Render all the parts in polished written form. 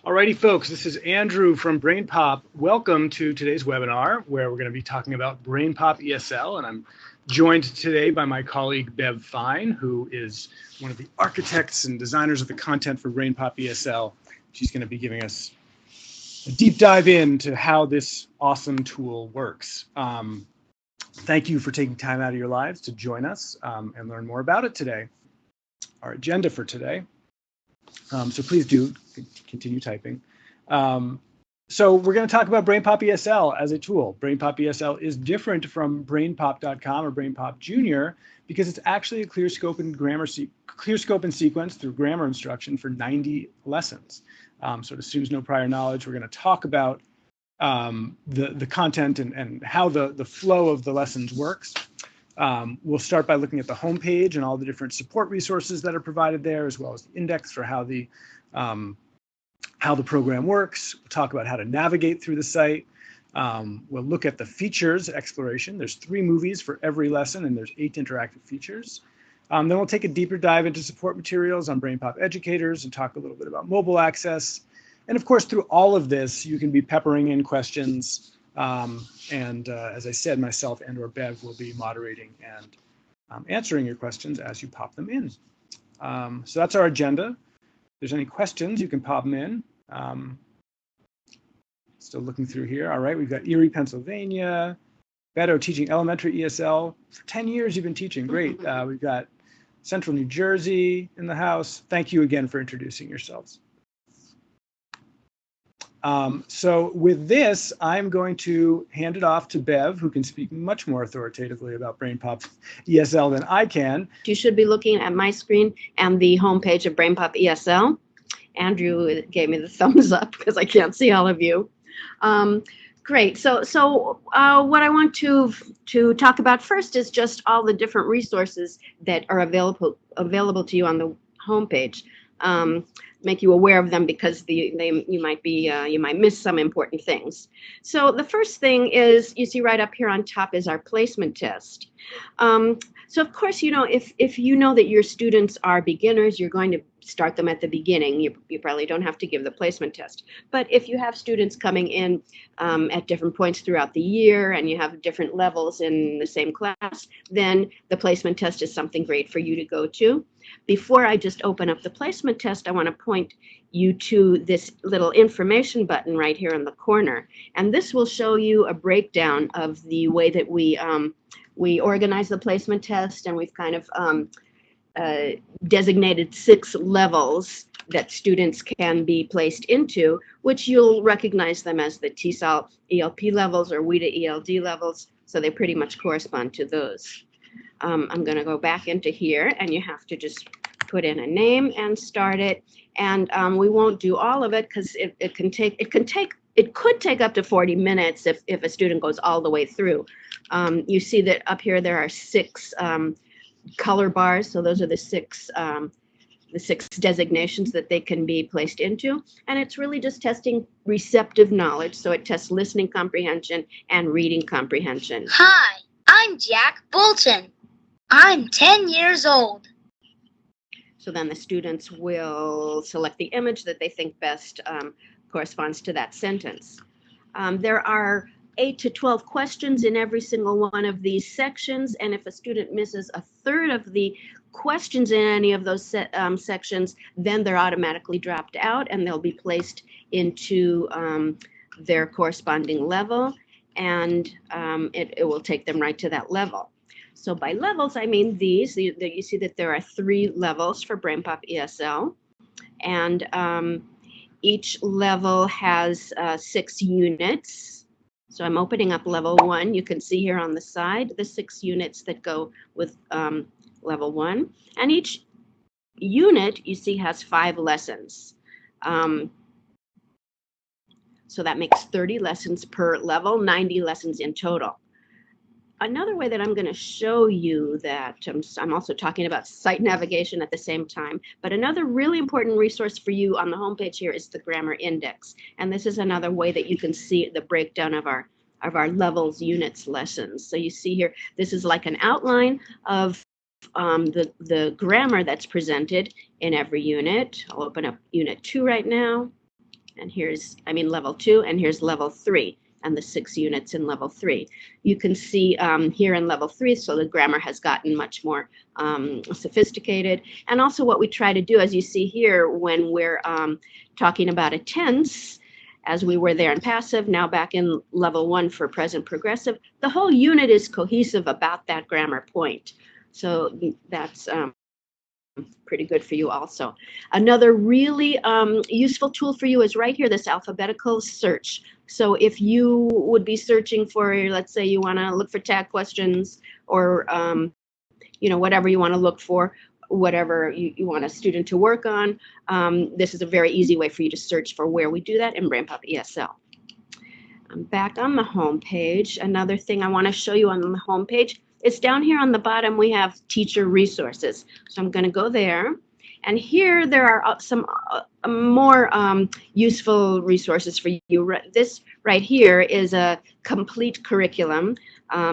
Alrighty, folks, this is Andrew from BrainPOP. Welcome to today's webinar, where we're going to be talking about BrainPOP ESL, and I'm joined today by my colleague Bev Fine, who is one of the architects and designers of the content for BrainPOP ESL. She's going to be giving us a deep dive into how this awesome tool works. Thank you for taking time out of your lives to join us and learn more about it today. Our agenda for today. So please do continue typing. So we're going to talk about BrainPOP ESL as a tool. BrainPOP ESL is different from BrainPOP.com or BrainPOP Junior because it's actually a clear scope and sequence through grammar instruction for 90 lessons. So it assumes no prior knowledge. We're going to talk about the content and how the flow of the lessons works. We'll start by looking at the home page and all the different support resources that are provided there, as well as the index for how the program works. We'll talk about how to navigate through the site. We'll look at the features exploration. There's 3 movies for every lesson, and there's 8 interactive features. Then we'll take a deeper dive into support materials on BrainPOP educators and talk a little bit about mobile access. And of course, through all of this, you can be peppering in questions. As I said, myself and or Bev will be moderating and answering your questions as you pop them in. So that's our agenda. If there's any questions, you can pop them in. Still looking through here. All right, we've got Erie, Pennsylvania. Beto teaching elementary ESL. For 10 years you've been teaching. Great. We've got Central New Jersey in the house. Thank you again for introducing yourselves. So with this, I'm going to hand it off to Bev, who can speak much more authoritatively about BrainPOP ESL than I can. You should be looking at my screen and the homepage of BrainPOP ESL. Andrew gave me the thumbs up because I can't see all of you. Great. So what I want to talk about first is just all the different resources that are available to you on the homepage. Make you aware of them because you might miss some important things. So the first thing is, you see right up here on top is our placement test. So of course, if you know that your students are beginners, you're going to start them at the beginning. You probably don't have to give the placement test. But if you have students coming in at different points throughout the year and you have different levels in the same class, then the placement test is something great for you to go to. Before I just open up the placement test, I want to point you to this little information button right here in the corner. And this will show you a breakdown of the way that we organize the placement test, and we've kind of designated 6 levels that students can be placed into, which you'll recognize them as the TESOL ELP levels or WIDA ELD levels. So they pretty much correspond to those. I'm going to go back into here, and you have to just put in a name and start it. And we won't do all of it because it could take up to 40 minutes if a student goes all the way through. You see that up here there are 6 color bars, so those are the 6 designations that they can be placed into, and it's really just testing receptive knowledge. So it tests listening comprehension and reading comprehension. Hi, I'm Jack Bolton. I'm 10 years old. So then the students will select the image that they think best corresponds to that sentence. There are 8 to 12 questions in every single one of these sections, and if a student misses a third of the questions in any of those sections, then they're automatically dropped out and they'll be placed into their corresponding level, and it will take them right to that level. So by levels, I mean these. You see that there are 3 levels for BrainPOP ESL, and each level has 6 units. So I'm opening up level 1. You can see here on the side the 6 units that go with level 1. And each unit, you see, has 5 lessons. So that makes 30 lessons per level, 90 lessons in total. Another way that I'm going to show you that, I'm also talking about site navigation at the same time, but another really important resource for you on the homepage here is the grammar index. And this is another way that you can see the breakdown of our levels, units, lessons. So you see here, this is like an outline of the grammar that's presented in every unit. I'll open up unit 2 right now. And here's, level 2, and here's level 3, and the 6 units in level 3. You can see here in level 3, so the grammar has gotten much more sophisticated. And also what we try to do, as you see here, when we're talking about a tense, as we were there in passive, now back in level 1 for present progressive, the whole unit is cohesive about that grammar point. So that's pretty good for you also. Another really useful tool for you is right here, this alphabetical search. So if you would be searching for, let's say you want to look for tag questions, or whatever you want to look for, whatever you want a student to work on, this is a very easy way for you to search for where we do that in BrainPOP ESL. I'm back on the home page. Another thing I want to show you on the home page, it's down here on the bottom, we have teacher resources. So I'm going to go there. And here there are some more useful resources for you. This right here is a complete curriculum.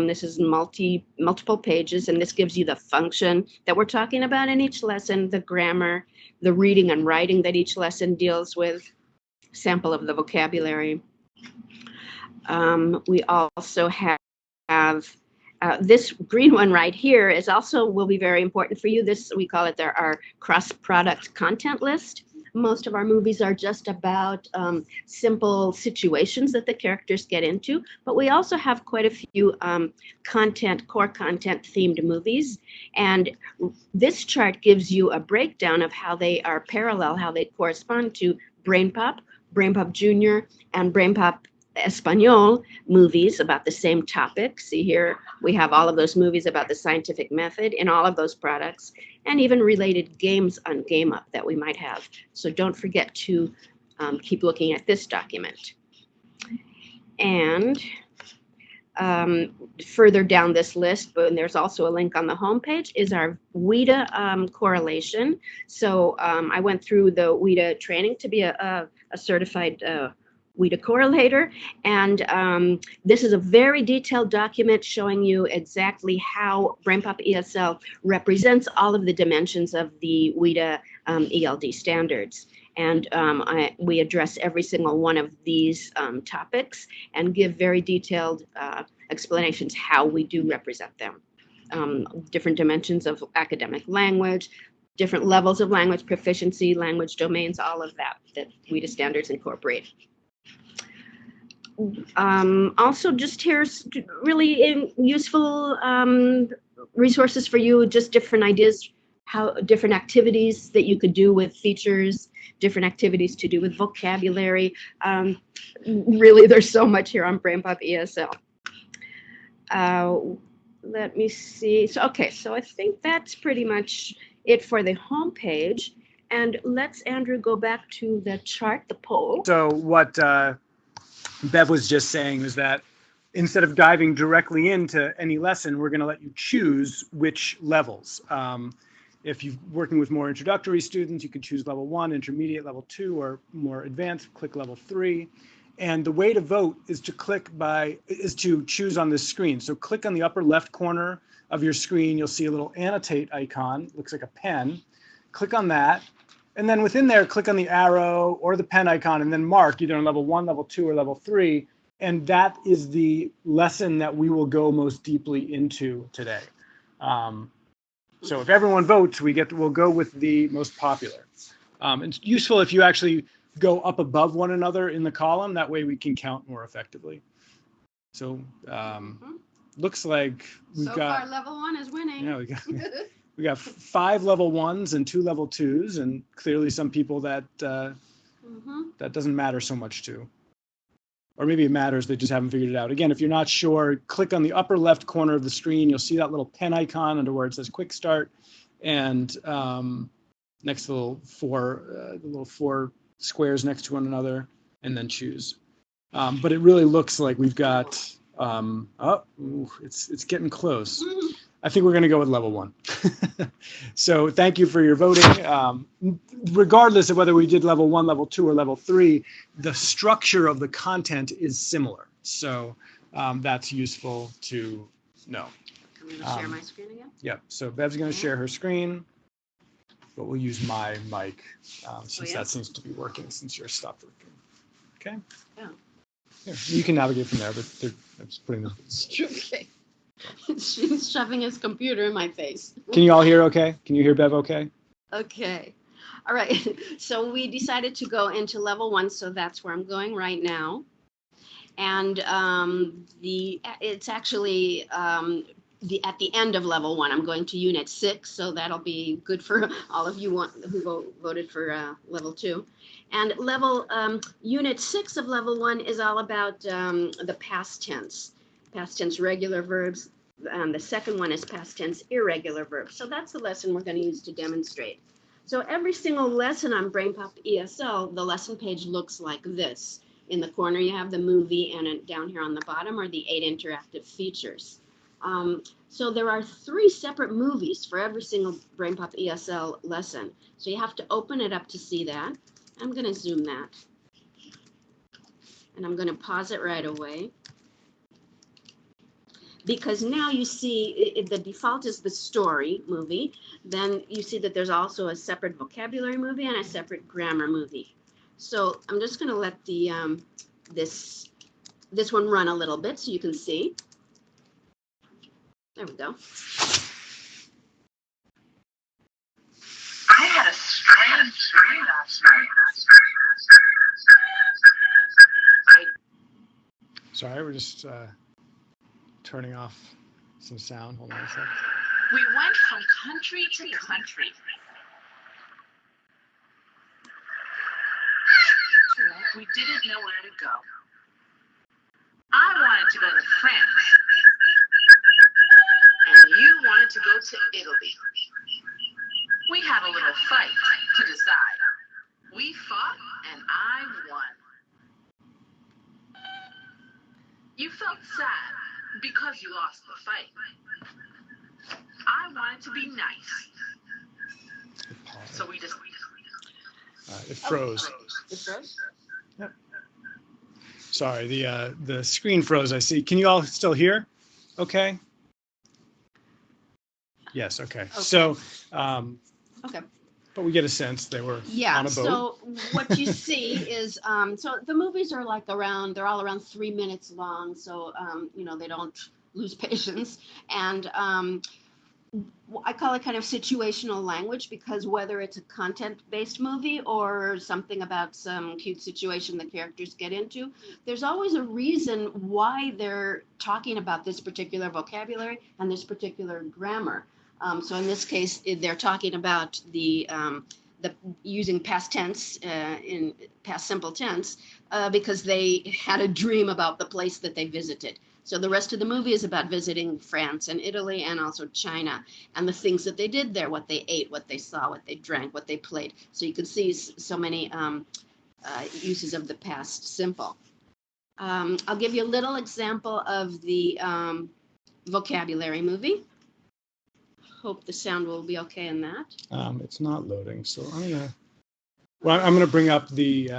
This is multiple pages, and this gives you the function that we're talking about in each lesson, the grammar, the reading and writing that each lesson deals with, sample of the vocabulary. We also have this green one right here is also will be very important for you. This, we call it our cross-product content list. Most of our movies are just about simple situations that the characters get into, but we also have quite a few core content themed movies. And this chart gives you a breakdown of how they are parallel, how they correspond to BrainPOP, BrainPOP Junior, and BrainPOP Espanol movies about the same topic. See here, we have all of those movies about the scientific method in all of those products, and even related games on GameUp that we might have. So don't forget to keep looking at this document. And further down this list, but there's also a link on the homepage, is our WIDA correlation. So I went through the WIDA training to be a certified WIDA correlator, and this is a very detailed document showing you exactly how BrainPOP ESL represents all of the dimensions of the WIDA ELD standards. And we address every single one of these topics and give very detailed explanations how we do represent them. Different dimensions of academic language, different levels of language proficiency, language domains, all of that WIDA standards incorporate. Also, just here's really useful resources for you, just different ideas, how different activities that you could do with features, different activities to do with vocabulary. Really, there's so much here on BrainPOP ESL. Let me see. So I think that's pretty much it for the home page. And let's, Andrew, go back to the chart, the poll. So what Bev was just saying was that instead of diving directly into any lesson, we're going to let you choose which levels. If you're working with more introductory students, you could choose level 1, intermediate, level 2, or more advanced, click level 3. And the way to vote is to choose on this screen. So click on the upper left corner of your screen. You'll see a little annotate icon, looks like a pen. Click on that. And then within there, click on the arrow or the pen icon and then mark either on level 1, level 2, or level 3. And that is the lesson that we will go most deeply into today. So if everyone votes, we'll go with the most popular. It's useful if you actually go up above one another in the column. That way we can count more effectively. So looks like we've got... So far, level 1 is winning. Yeah, we got 5 level 1s and 2 level 2s, and clearly some people that that doesn't matter so much to. Or maybe it matters, they just haven't figured it out. Again, if you're not sure, click on the upper left corner of the screen. You'll see that little pen icon under where it says Quick Start, and next to the little four squares next to one another, and then choose. But it really looks like we've got, it's getting close. I think we're going to go with level 1. So thank you for your voting. Regardless of whether we did level 1, level 2, or level 3, the structure of the content is similar. So that's useful to know. I'm going to share my screen again. Yep. So Bev's going to share her screen, but we'll use my mic since that seems to be working since yours stopped working. Okay. Yeah. Here, you can navigate from there, but I'm just putting them. Okay. She's shoving his computer in my face. Can you all hear okay? Can you hear Bev okay? Okay. All right. So we decided to go into level 1, so that's where I'm going right now. And it's actually at the end of level 1. I'm going to unit 6, so that'll be good for all of you who voted for level 2. And unit 6 of level 1 is all about the past tense regular verbs. The second one is past tense irregular verbs. So that's the lesson we're going to use to demonstrate. So every single lesson on BrainPOP ESL, the lesson page looks like this. In the corner, you have the movie, and down here on the bottom are the 8 interactive features. So there are 3 separate movies for every single BrainPOP ESL lesson. So you have to open it up to see that. I'm going to zoom that. And I'm going to pause it right away. Because now you see the default is the story movie. Then you see that there's also a separate vocabulary movie and a separate grammar movie. So I'm just going to let the this one run a little bit so you can see. There we go. I had a strange dream last night. Sorry, we're just turning off some sound. Hold on a sec. We went from country to country. We didn't know where to go. I wanted to go to France, and you wanted to go to Italy. We had a little fight to decide. We fought, and I won. You felt sad because you lost the fight. I wanted to be nice. So we just... It froze. It froze? Yep. Sorry, the screen froze, I see. Can you all still hear? Okay. Yes, okay. So, okay. But we get a sense they were on a boat. So what you see is, so the movies are like they're all around 3 minutes long. So, they don't lose patience. And I call it kind of situational language because whether it's a content-based movie or something about some cute situation the characters get into, there's always a reason why they're talking about this particular vocabulary and this particular grammar. So in this case, they're talking about the using past tense in past simple tense because they had a dream about the place that they visited. So the rest of the movie is about visiting France and Italy and also China and the things that they did there, what they ate, what they saw, what they drank, what they played. So you can see so many uses of the past simple. I'll give you a little example of the vocabulary movie. Hope the sound will be okay in that. It's not loading, so I'm gonna bring up the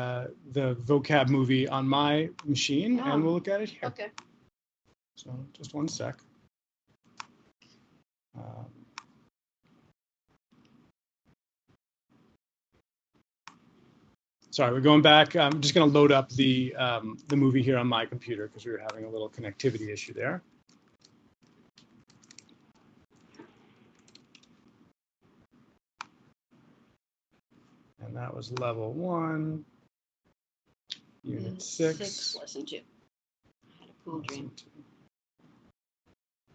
vocab movie on my machine, and we'll look at it here. Okay. So just one sec. Sorry, we're going back. I'm just going to load up the movie here on my computer because we were having a little connectivity issue there. And that was level 1, unit 6. Lesson 2. I had a cool dream.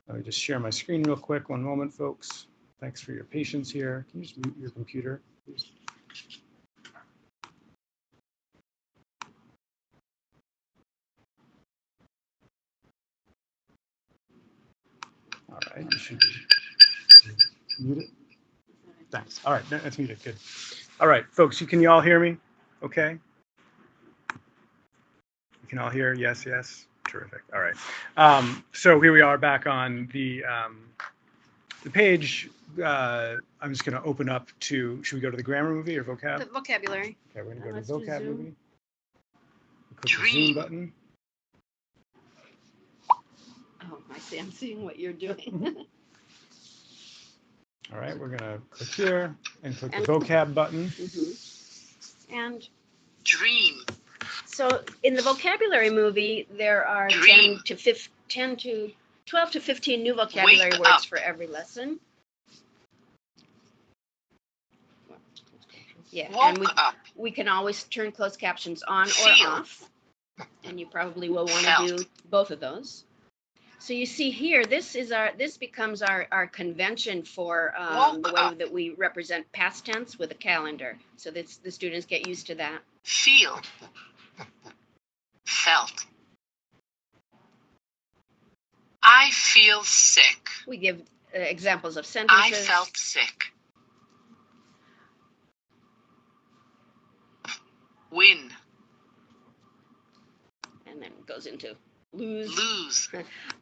Let me just share my screen real quick. One moment, folks. Thanks for your patience here. Can you just mute your computer, please? All right, you should mute it. Thanks. All right, that's muted. Good. All right, folks, can you all hear me? Okay. You can all hear? Yes, yes. Terrific. All right. So here we are back on the page. I'm just going to open up to, should we go to the grammar movie or vocab? The vocabulary. Okay, we're going to go to the vocab movie. Click the zoom button. Oh, I see. I'm seeing what you're doing. All right, we're going to click here and click the vocab button. And dream. So in the vocabulary movie, there are Dream. 12 to 15 new vocabulary Wake words up. for every lesson. Yeah, and Woke up. we can always turn closed captions on or Feel. off, and you probably will want to Felt. do both of those. So you see here, this becomes our convention for the way up. that we represent past tense with a calendar. So that the students get used to that. Feel. Felt. I feel sick. We give examples of I sentences. felt sick. Win. And then it goes into lose. Lose.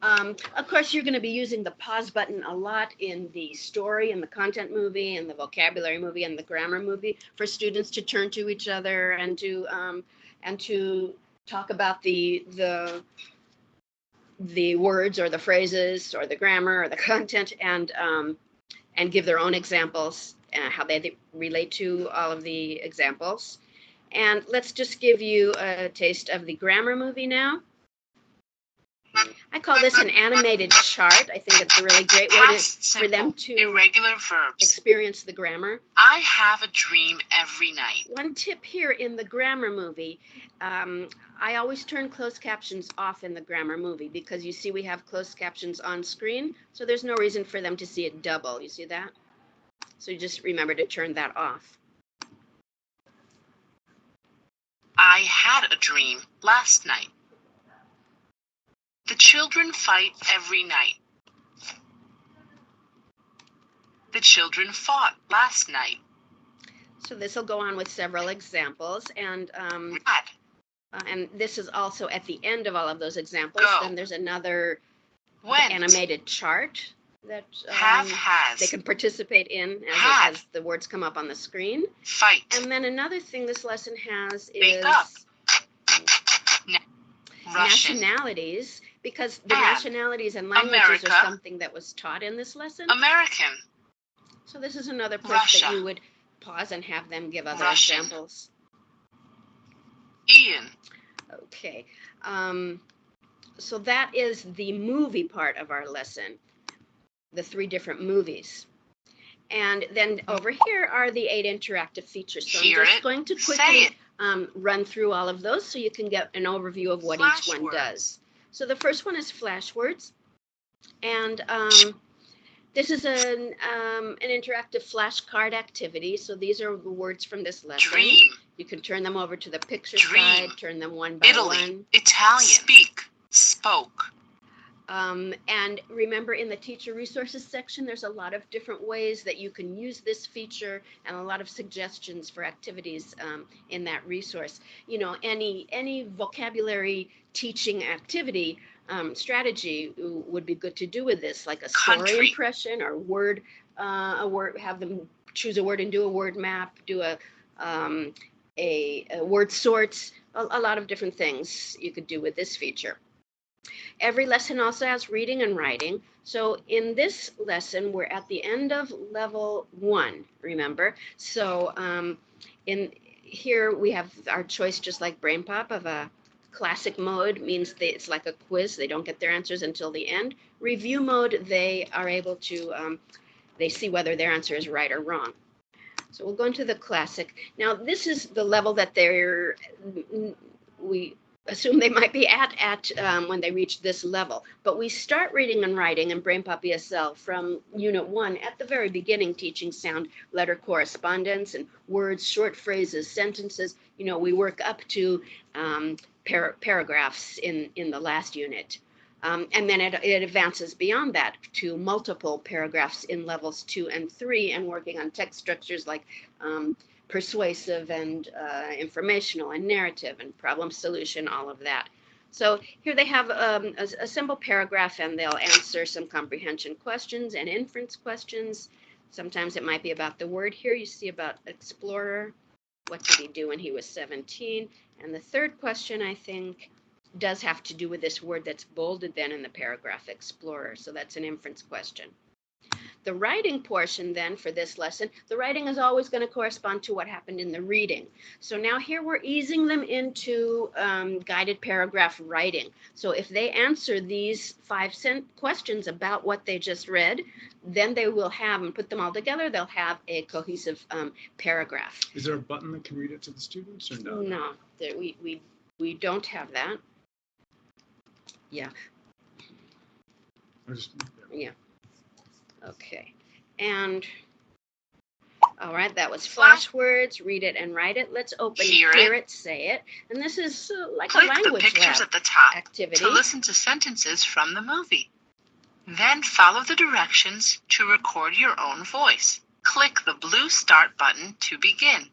Of course, you're going to be using the pause button a lot in the story and the content movie and the vocabulary movie and the grammar movie for students to turn to each other and to talk about the words or the phrases or the grammar or the content and give their own examples and how they relate to all of the examples. And let's just give you a taste of the grammar movie now. I call this an animated chart. I think it's a really great way for them to irregular verbs. experience the grammar. I have a dream every night. One tip here in the grammar movie, I always turn closed captions off in the grammar movie because you see we have closed captions on screen, so there's no reason for them to see it double. You see that? So you just remember to turn that off. I had a dream last night. The children fight every night. The children fought last night. So this will go on with several examples, and this is also at the end of all of those examples. Go. Then there's another Went. animated chart that Has. they can participate in as the words come up on the screen. Fight. And then another thing this lesson has Wake is up. Russian. nationalities, because the Add. nationalities and languages America. are something that was taught in this lesson. American. So this is another place Russia. that you would pause and have them give other Russian. examples. Ian. Okay. So that is the movie part of our lesson, the 3 different movies. And then over here are the 8 interactive features. So Hear I'm just it, going to say quickly it. Run through all of those so you can get an overview of what Flash each one words. does. So the first one is flash words. And this is an interactive flashcard activity. So these are the words from this lesson. Dream. You can turn them over to the picture Dream. side, turn them one by Italy. one. Italian. Speak. Spoke. And remember, in the teacher resources section, there's a lot of different ways that you can use this feature and a lot of suggestions for activities in that resource. You know, any vocabulary teaching activity strategy would be good to do with this, like a story Country. impression or word, have them choose a word and do a word map, do a word sorts, a lot of different things you could do with this feature. Every lesson also has reading and writing. So in this lesson, we're at the end of level 1, remember? So in here we have our choice, just like BrainPOP, of a classic mode, means it's like a quiz. They don't get their answers until the end. Review mode, they are able to, they see whether their answer is right or wrong. So we'll go into the classic. Now this is the level that we assume they might be at when they reach this level. But we start reading and writing in BrainPOP ESL from Unit 1 at the very beginning, teaching sound letter correspondence and words, short phrases, sentences. You know, we work up to paragraphs in the last unit. And then it advances beyond that to multiple paragraphs in levels 2 and 3 and working on text structures like persuasive and informational and narrative and problem solution, all of that. So here they have a simple paragraph and they'll answer some comprehension questions and inference questions. Sometimes it might be about the word here. You see about explorer. What did he do when he was 17? And the third question, I think, does have to do with this word that's bolded then in the paragraph, explorer. So that's an inference question. The writing portion then for this lesson, the writing is always going to correspond to what happened in the reading. So now here we're easing them into guided paragraph writing. So if they answer these 5 questions about what they just read, then they will have, and put them all together, they'll have a cohesive paragraph. Is there a button that can read it to the students or no? No, we don't have that. Yeah. Yeah. Okay. And all right, that was flashwords. Read it and write it. Let's open Hear it, say it. And this is like Click a language the pictures lab at the top activity. to listen to sentences from the movie. Then follow the directions to record your own voice. Click the blue start button to begin.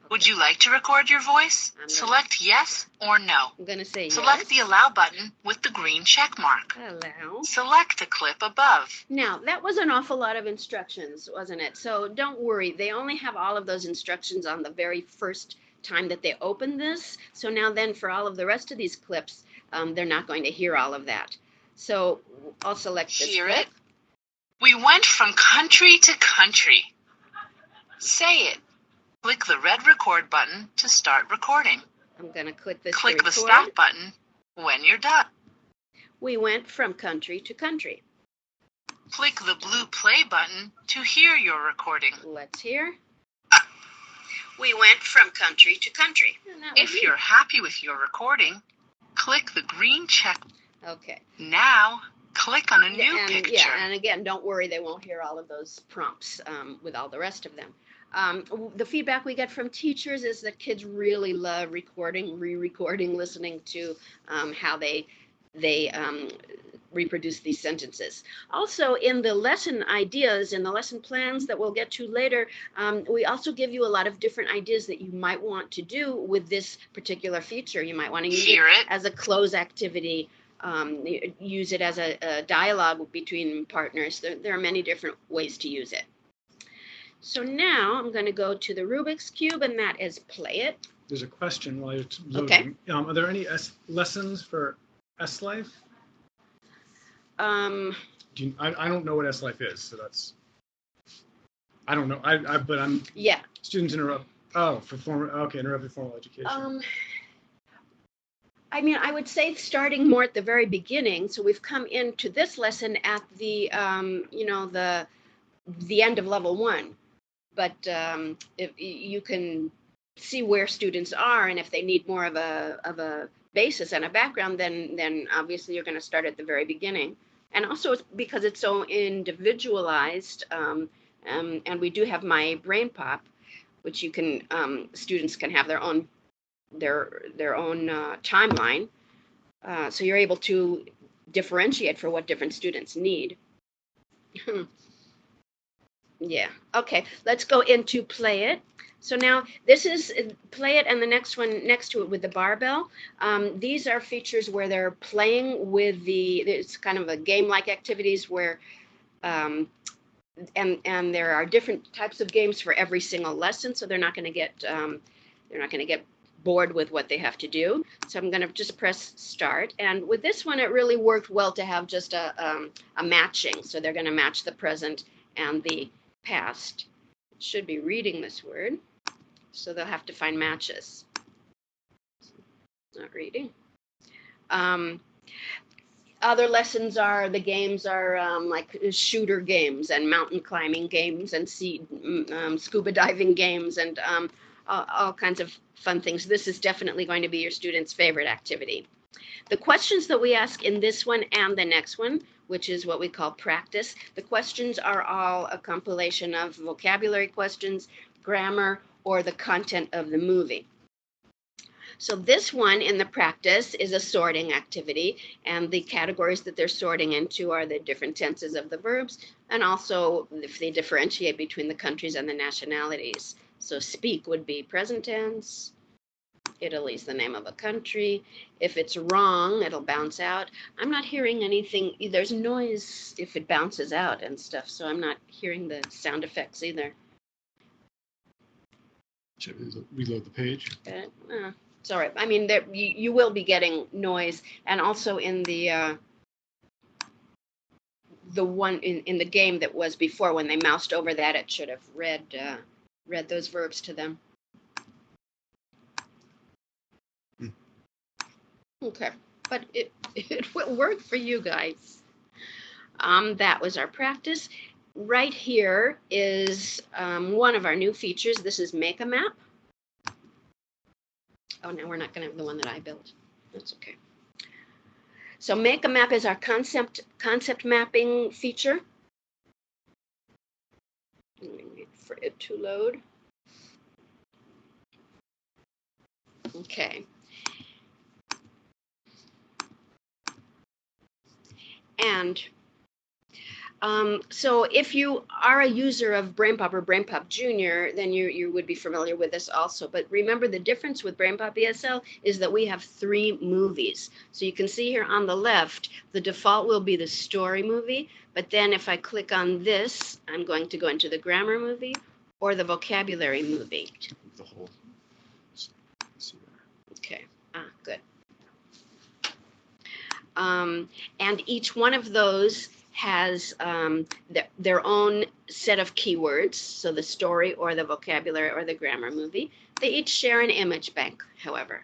Would you like to record your voice? Select yes or no. I'm going to say Select yes. the allow button with the green check mark. Allow. Select the clip above. Now, that was an awful lot of instructions, wasn't it? So don't worry. They only have all of those instructions on the very first time that they open this. So now then for all of the rest of these clips, they're not going to hear all of that. So I'll select this Hear clip. it. We went from country to country. Say it. Click the red record button to start recording. I'm going to click this Click to the record. stop button when you're done. We went from country to country. Click the blue play button to hear your recording. Let's hear. We went from country to country. If you're happy with your recording, click the green check. Okay. Now, click on a new picture. Yeah, and again, don't worry, they won't hear all of those prompts with all the rest of them. The feedback we get from teachers is that kids really love recording, re-recording, listening to how they reproduce these sentences. Also, in the lesson ideas, in the lesson plans that we'll get to later, we also give you a lot of different ideas that you might want to do with this particular feature. You might want to use it as a close activity, use it as a dialogue between partners. There are many different ways to use it. So now I'm going to go to the Rubik's Cube, and that is play it. There's a question while you're loading. Okay. Are there any lessons for S-Life? I don't know what S-Life is, so that's... I don't know. But I'm... Yeah. Students interrupt. Oh, for interrupted formal education. I mean, I would say starting more at the very beginning. So we've come into this lesson at the, the end of level 1. But if you can see where students are, and if they need more of a basis and a background, then obviously you're going to start at the very beginning. And also it's because it's so individualized, and we do have My BrainPOP, which you can students can have their own timeline, so you're able to differentiate for what different students need. Yeah. Okay. Let's go into play it. So now this is play it, and the next one next to it with the barbell. These are features where they're playing with it's kind of a game-like activities where, and there are different types of games for every single lesson. So they're not going to get bored with what they have to do. So I'm going to just press start. And with this one, it really worked well to have just a matching. So they're going to match the present and the past. It should be reading this word, so they'll have to find matches. It's not reading. Other lessons are, the games are like shooter games and mountain climbing games and scuba diving games and all kinds of fun things. This is definitely going to be your students' favorite activity. The questions that we ask in this one and the next one, which is what we call practice, the questions are all a compilation of vocabulary questions, grammar, or the content of the movie. So this one in the practice is a sorting activity, and the categories that they're sorting into are the different tenses of the verbs, and also if they differentiate between the countries and the nationalities. So speak would be present tense. Italy's the name of a country. If it's wrong, it'll bounce out. I'm not hearing anything. There's noise if it bounces out and stuff, so I'm not hearing the sound effects either. Should we reload the page? It's all right. I mean, you will be getting noise, and also in the the one in the game that was before. When they moused over that, it should have read those verbs to them. Okay, but it worked for you guys. That was our practice. Right here is one of our new features. This is Make a Map. Oh, no, we're not going to have the one that I built. That's okay. So Make a Map is our concept mapping feature. Wait for it to load. Okay. And so if you are a user of BrainPOP or BrainPOP Junior, then you would be familiar with this also. But remember, the difference with BrainPOP ESL is that we have 3 movies. So you can see here on the left, the default will be the story movie. But then if I click on this, I'm going to go into the grammar movie or the vocabulary movie. The whole. Okay, good. And each one of those has their own set of keywords. So the story or the vocabulary or the grammar movie. They each share an image bank, however.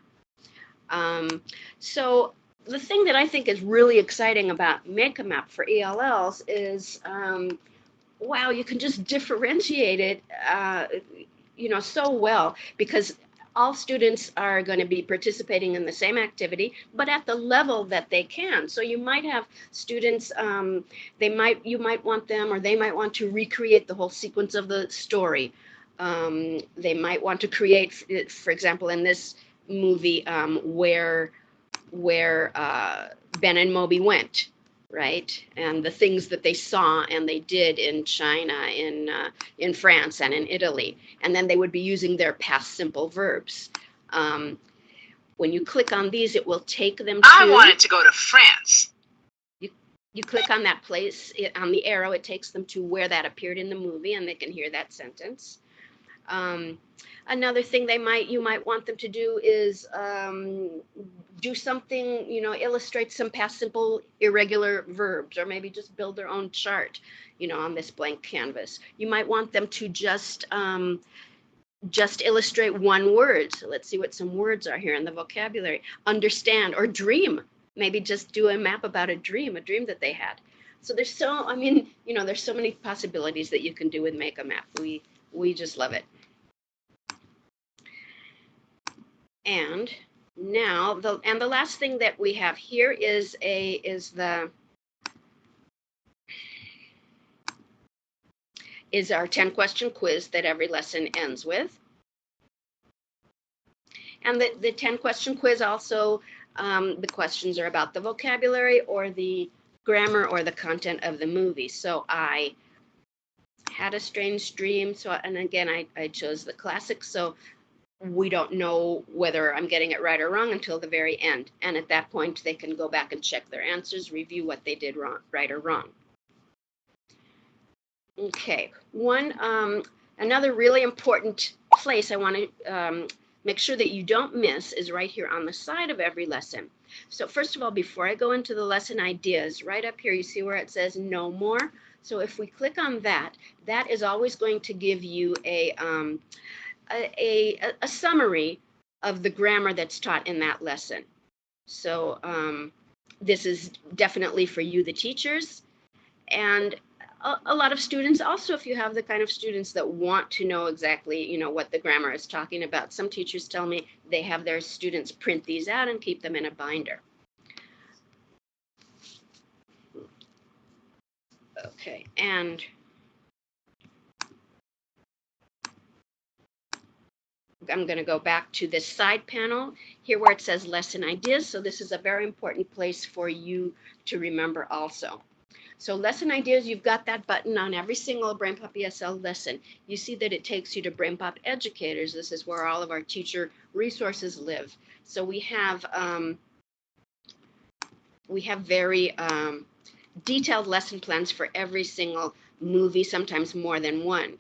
So the thing that I think is really exciting about Make a Map for ELLs is, wow, you can just differentiate it, so well, because all students are going to be participating in the same activity, but at the level that they can. So you might have students, you might want them, or they might want to recreate the whole sequence of the story. They might want to create, for example, in this movie, where Ben and Moby went, right? And the things that they saw and they did in China, in France, and in Italy. And then they would be using their past simple verbs. When you click on these, it will take them to... I wanted to go to France. You click on that place, on the arrow, it takes them to where that appeared in the movie, and they can hear that sentence. Another thing you might want them to do is do something, illustrate some past simple irregular verbs, or maybe just build their own chart, on this blank canvas. You might want them to just illustrate one word. So let's see what some words are here in the vocabulary. Understand, or dream. Maybe just do a map about a dream that they had. So there's there's so many possibilities that you can do with Make a Map. We just love it. And now the last thing that we have here is our 10-question quiz that every lesson ends with. And the 10-question quiz also, the questions are about the vocabulary or the grammar or the content of the movie. So I had a strange dream. And again, I chose the classic. So we don't know whether I'm getting it right or wrong until the very end. And at that point, they can go back and check their answers, review what they did wrong, right or wrong. Okay, another really important place I want to make sure that you don't miss is right here on the side of every lesson. So first of all, before I go into the lesson ideas, right up here, you see where it says Know More? So if we click on that, that is always going to give you a summary of the grammar that's taught in that lesson. So this is definitely for you, the teachers, and a lot of students also, if you have the kind of students that want to know exactly, what the grammar is talking about. Some teachers tell me they have their students print these out and keep them in a binder. Okay, and I'm going to go back to this side panel here where it says lesson ideas. So this is a very important place for you to remember also. So lesson ideas, you've got that button on every single BrainPOP ESL lesson. You see that it takes you to BrainPOP Educators. This is where all of our teacher resources live. So we have very detailed lesson plans for every single movie, sometimes more than one.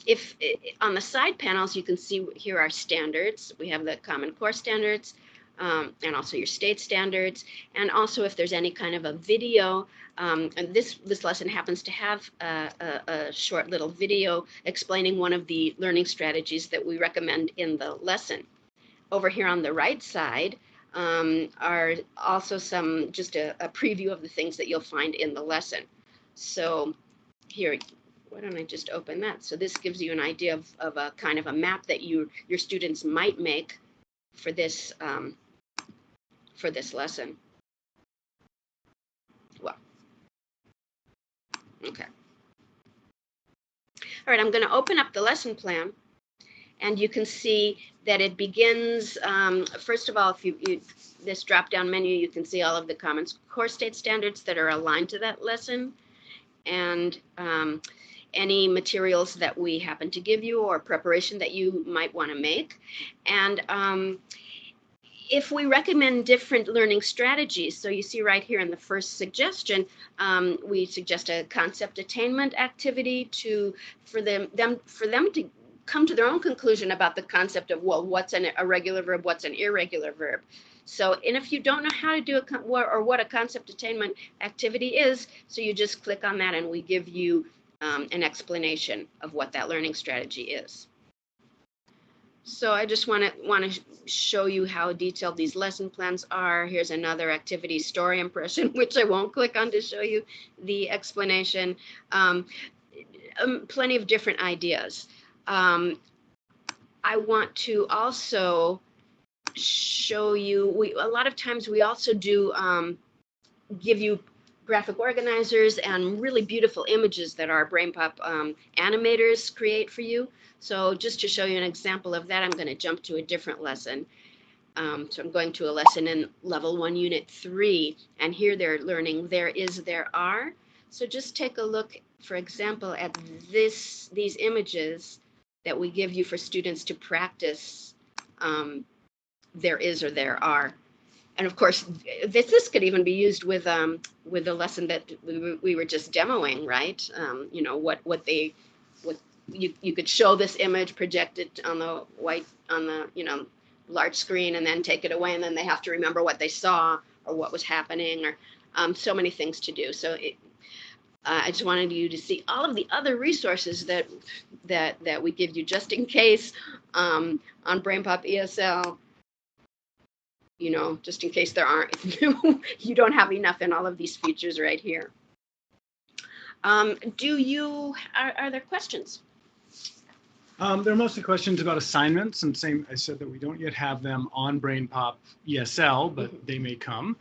If on the side panels, you can see here our standards. We have the Common Core standards, and also your state standards, and also if there's any kind of a video. And this lesson happens to have a short little video explaining one of the learning strategies that we recommend in the lesson. Over here on the right side are also just a preview of the things that you'll find in the lesson. So here, why don't I just open that? So this gives you an idea of a kind of a map that your students might make for this lesson. Well, okay. All right, I'm going to open up the lesson plan, and you can see that it begins, first of all, if you this drop-down menu, you can see all of the common core state standards that are aligned to that lesson, and any materials that we happen to give you or preparation that you might want to make. And if we recommend different learning strategies, so you see right here in the first suggestion, we suggest a concept attainment activity for them to come to their own conclusion about the concept of, well, what's a regular verb, what's an irregular verb. So, and if you don't know how to do what a concept attainment activity is, so you just click on that and we give you an explanation of what that learning strategy is. So I just want to show you how detailed these lesson plans are. Here's another activity story impression, which I won't click on to show you the explanation. Plenty of different ideas. I want to also show you, a lot of times we also do give you graphic organizers and really beautiful images that our BrainPOP animators create for you. So just to show you an example of that, I'm going to jump to a different lesson. So I'm going to a lesson in Level 1, Unit 3, and here they're learning there is, there are. So just take a look, for example, at these images that we give you for students to practice there is or there are. And of course, this could even be used with the lesson that we were just demoing, right? You know, you could show this image, project it on the large screen, and then take it away, and then they have to remember what they saw or what was happening, or so many things to do. So I just wanted you to see all of the other resources that we give you just in case on BrainPOP ESL. You know, just in case there aren't, you don't have enough in all of these features right here. Are there questions? There are mostly questions about assignments, and I said that we don't yet have them on BrainPOP ESL, but they may come.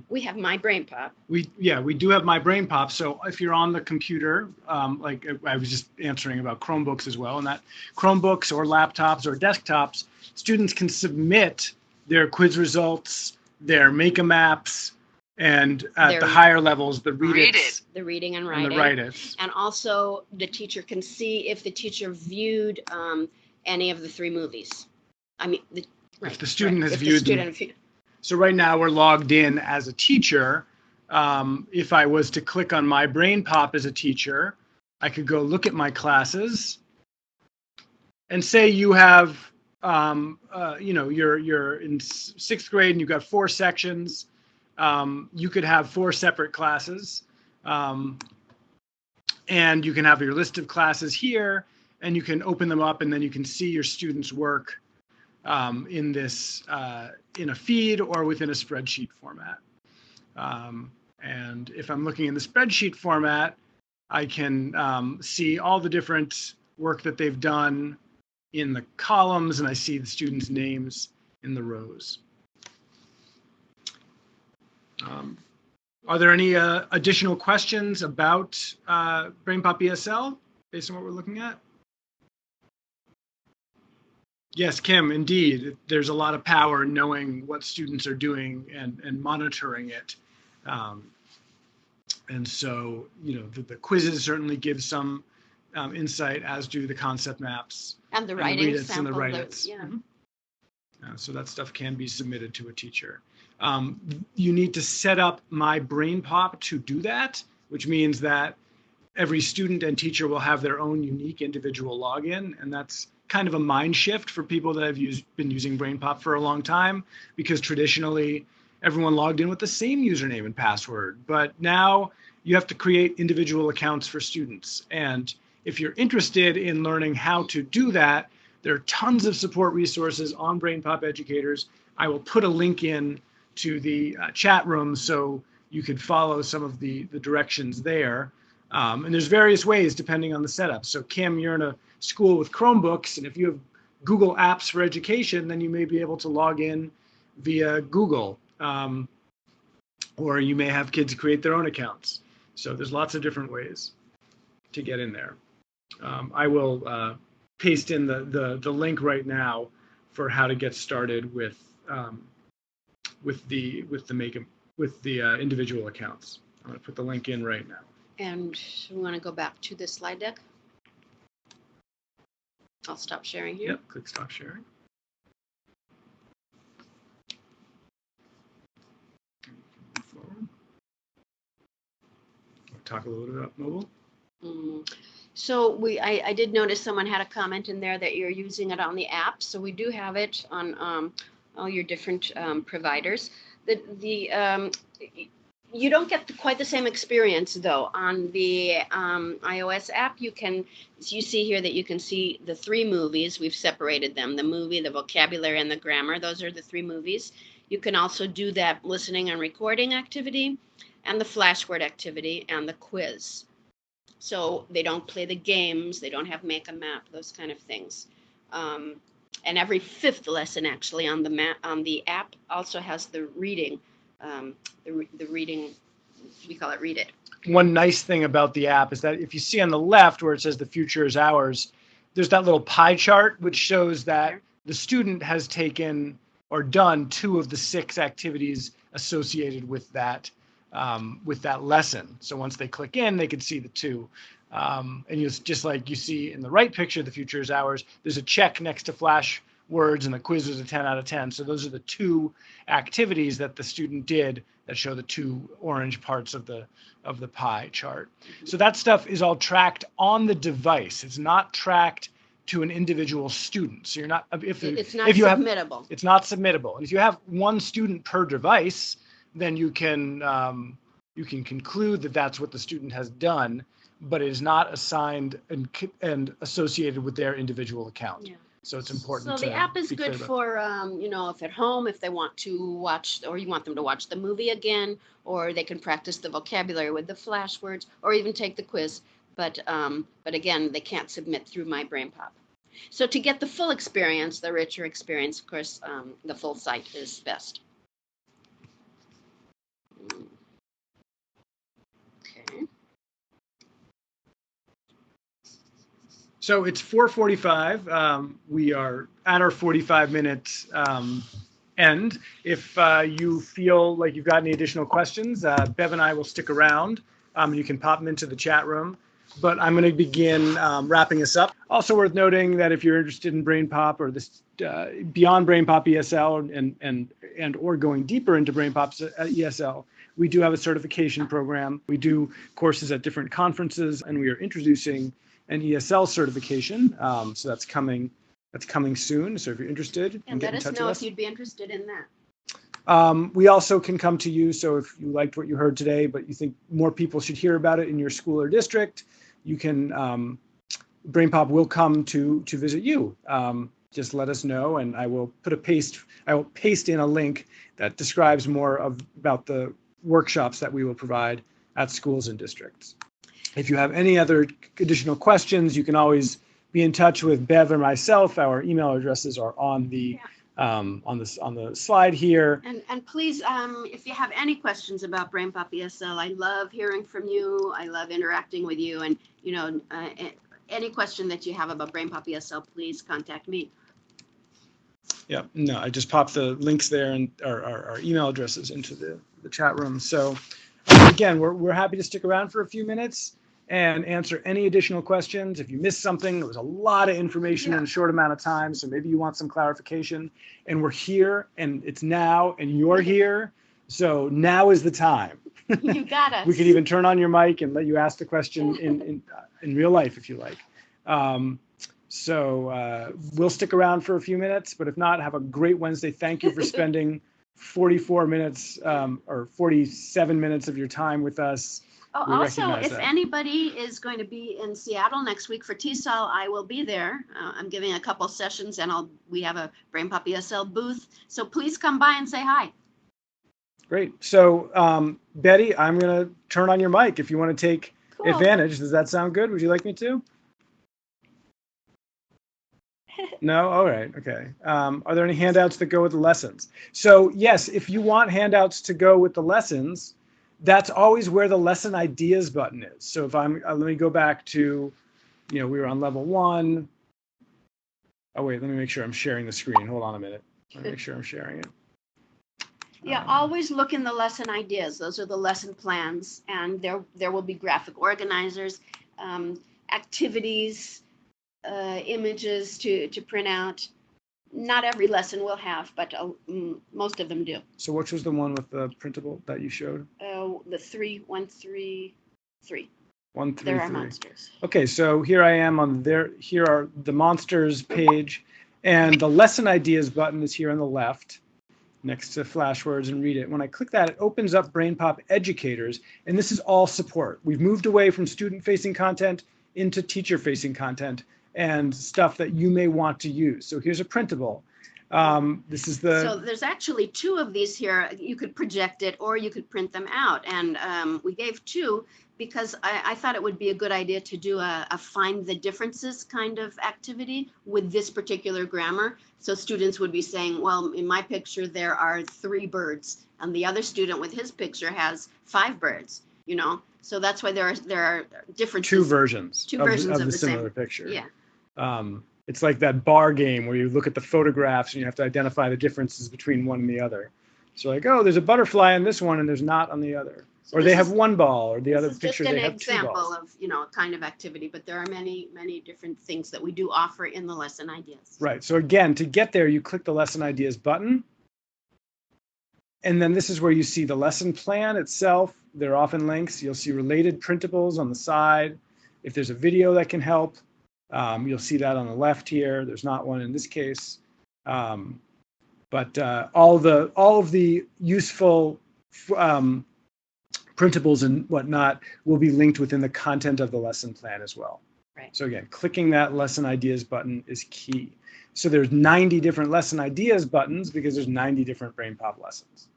We have My BrainPOP. We do have My BrainPOP. So if you're on the computer, like I was just answering about Chromebooks as well, and that Chromebooks or laptops or desktops, students can submit their quiz results, their make-a-maps, and at the higher levels, the read-its. The reading and writing. And the write-its. And also the teacher can see if the teacher viewed any of the 3 movies. I mean, if the student has viewed them. So right now we're logged in as a teacher. If I was to click on My BrainPOP as a teacher, I could go look at my classes and say you have you're in 6th grade and you've got 4 sections. You could have 4 separate classes, and you can have your list of classes here, and you can open them up, and then you can see your students' work in this in a feed or within a spreadsheet format. And if I'm looking in the spreadsheet format, I can see all the different work that they've done in the columns, and I see the students' names in the rows. Are there any additional questions about BrainPOP ESL based on what we're looking at? Yes, Kim, indeed. There's a lot of power in knowing what students are doing and monitoring it. And so, the quizzes certainly give some insight, as do the concept maps. And the writing sample. And the write-its. Yeah. Mm-hmm. So that stuff can be submitted to a teacher. You need to set up My BrainPOP to do that, which means that every student and teacher will have their own unique individual login, and that's kind of a mind shift for people that have been using BrainPOP for a long time, because traditionally everyone logged in with the same username and password. But now you have to create individual accounts for students. And if you're interested in learning how to do that, there are tons of support resources on BrainPOP Educators. I will put a link in to the chat room so you could follow some of the directions there. And there's various ways depending on the setup. So Kim, you're in a school with Chromebooks, and if you have Google Apps for Education, then you may be able to log in via Google. Or you may have kids create their own accounts. So there's lots of different ways to get in there. I will paste in the link right now for how to get started with the individual accounts. I'm going to put the link in right now. And we want to go back to the slide deck. I'll stop sharing here. Yep, click stop sharing. Talk a little bit about mobile. So I did notice someone had a comment in there that you're using it on the app. So we do have it on all your different providers. You don't get quite the same experience though on the iOS app. You see here that you can see the 3 movies. We've separated them: the movie, the vocabulary, and the grammar. Those are the 3 movies. You can also do that listening and recording activity, and the flashword activity, and the quiz. So they don't play the games, they don't have make a map, those kind of things. And every 5th lesson actually on the app also has the reading, the reading, we call it Read It. One nice thing about the app is that if you see on the left where it says the future is ours, there's that little pie chart which shows that the student has taken or done 2 of the 6 activities associated with that lesson. So once they click in, they can see the 2. And just like you see in the right picture, the future is ours, there's a check next to flash words, and the quiz was a 10 out of 10. So those are the 2 activities that the student did that show the 2 orange parts of the pie chart. So that stuff is all tracked on the device. It's not tracked to an individual student. So you're not, it's not submittable. It's not submittable. And if you have 1 student per device, then you can conclude that that's what the student has done, but it is not assigned and associated with their individual account. Yeah. So it's important. So the app is good for, if at home, if they want to watch, or you want them to watch the movie again, or they can practice the vocabulary with the flashwords, or even take the quiz. But again, they can't submit through My BrainPOP. So to get the full experience, the richer experience, of course, the full site is best. Okay. So it's 4:45. We are at our 45-minute end. If you feel like you've got any additional questions, Bev and I will stick around. You can pop them into the chat room. But I'm going to begin wrapping us up. Also worth noting that if you're interested in BrainPOP or this beyond BrainPOP ESL and or going deeper into BrainPOP ESL, we do have a certification program. We do courses at different conferences, and we are introducing an ESL certification. So that's coming soon. So if you're interested, and get in touch with us. Let us know if you'd be interested in that. We also can come to you. So if you liked what you heard today, but you think more people should hear about it in your school or district, you can, BrainPOP will come to visit you. Just let us know, and I will paste in a link that describes more about the workshops that we will provide at schools and districts. If you have any other additional questions, you can always be in touch with Bev or myself. Our email addresses are on the on the slide here. And please, if you have any questions about BrainPOP ESL, I love hearing from you. I love interacting with you. And any question that you have about BrainPOP ESL, please contact me. Yeah, no, I just popped the links there and our email addresses into the chat room. So again, we're happy to stick around for a few minutes and answer any additional questions. If you missed something, there was a lot of information in a short amount of time, so maybe you want some clarification. And we're here, and it's now, and you're here, so now is the time. You got us. We could even turn on your mic and let you ask the question in real life if you like. So we'll stick around for a few minutes, but if not, have a great Wednesday. Thank you for spending 44 minutes or 47 minutes of your time with us. Oh, We also, recognize if that. anybody is going to be in Seattle next week for TESOL, I will be there. I'm giving a couple sessions, and we have a BrainPOP ESL booth. So please come by and say hi. Great. So Betty, I'm going to turn on your mic if you want to take Cool. advantage. Does that sound good? Would you like me to? No? All right. Okay. Are there any handouts that go with the lessons? So yes, if you want handouts to go with the lessons, that's always where the lesson ideas button is. So if I'm, let me go back to, we were on level 1. Oh wait, let me make sure I'm sharing the screen. Hold on a minute. Let me make sure I'm sharing it. Yeah, always look in the lesson ideas. Those are the lesson plans, and there will be graphic organizers, activities, images to print out. Not every lesson will have, but most of them do. So which was the one with the printable that you showed? The 3, 1, 3, 3. 1, 3, There are 3. monsters. Okay, so here I am on there. Here are the monsters page, and the lesson ideas button is here on the left, next to flashwords and read it. When I click that, it opens up BrainPOP Educators, and this is all support. We've moved away from student-facing content into teacher-facing content and stuff that you may want to use. So here's a printable. This is the. So there's actually 2 of these here. You could project it or you could print them out. And we gave 2 because I thought it would be a good idea to do a find the differences kind of activity with this particular grammar. So students would be saying, well, in my picture, there are 3 birds, and the other student with his picture has 5 birds, So that's why there are differences. 2 versions. 2 versions of the same similar picture. Yeah. It's like that bar game where you look at the photographs and you have to identify the differences between one and the other. So like, oh, there's a butterfly on this one and there's not on the other. So or they have 1 ball, or the other picture they have 2 balls. This is just an example of, kind of activity, but there are many, many different things that we do offer in the lesson ideas. Right. So again, to get there, you click the lesson ideas button. And then this is where you see the lesson plan itself. There are often links. You'll see related printables on the side. If there's a video that can help, you'll see that on the left here. There's not one in this case. But all of the useful printables and whatnot will be linked within the content of the lesson plan as well. Right. So again, clicking that lesson ideas button is key. So there's 90 different lesson ideas buttons because there's 90 different BrainPOP lessons.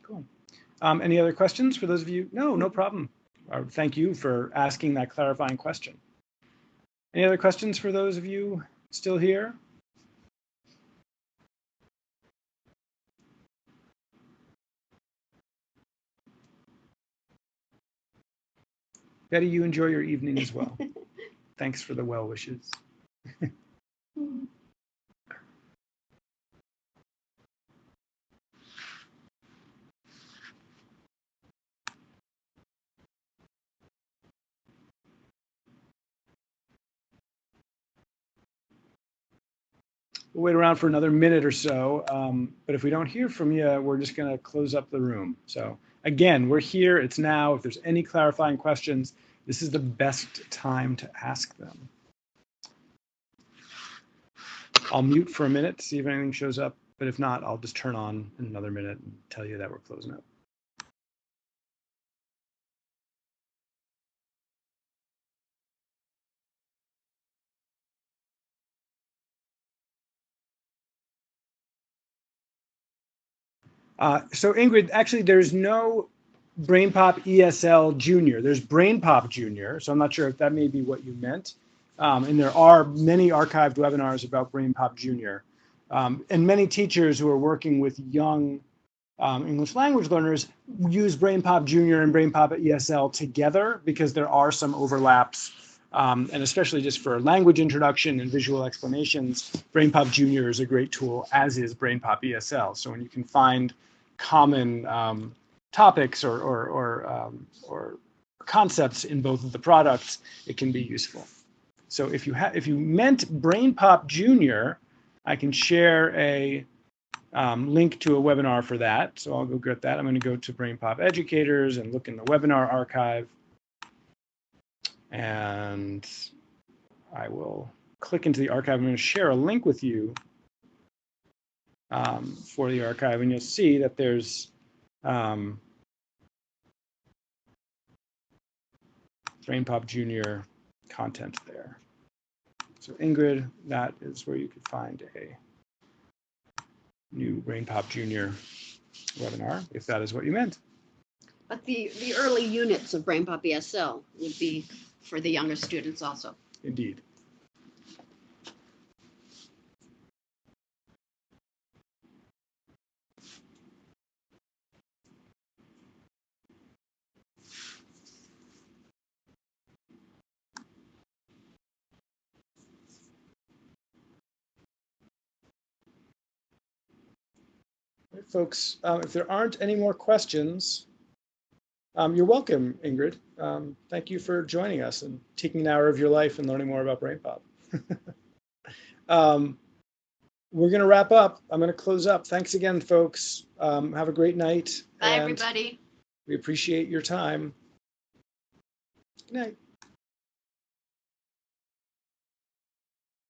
Cool. Any other questions for those of you? No problem. Thank you for asking that clarifying question. Any other questions for those of you still here? Betty, you enjoy your evening as well. Thanks for the well wishes. We'll wait around for another minute or so, but if we don't hear from you, we're just going to close up the room. So again, we're here. It's now. If there's any clarifying questions, this is the best time to ask them. I'll mute for a minute to see if anything shows up, but if not, I'll just turn on in another minute and tell you that we're closing up. So Ingrid, actually, there's no BrainPOP ESL Junior. There's BrainPOP Junior, so I'm not sure if that may be what you meant. And there are many archived webinars about BrainPOP Junior. And many teachers who are working with young English language learners use BrainPOP Junior and BrainPOP ESL together because there are some overlaps. And especially just for language introduction and visual explanations, BrainPOP Junior is a great tool, as is BrainPOP ESL. So when you can find common topics or concepts in both of the products, it can be useful. So if you meant BrainPOP Junior, I can share a link to a webinar for that. So I'll go get that. I'm going to go to BrainPOP Educators and look in the webinar archive. And I will click into the archive. I'm going to share a link with you for the archive, and you'll see that there's BrainPOP Junior content there. So Ingrid, that is where you could find a new BrainPOP Junior webinar, if that is what you meant. But the early units of BrainPOP ESL would be for the younger students also. Indeed. Right, folks, if there aren't any more questions, you're welcome, Ingrid. Thank you for joining us and taking an hour of your life and learning more about BrainPOP. We're going to wrap up. I'm going to close up. Thanks again, folks. Have a great night. Bye, everybody. We appreciate your time. Good night.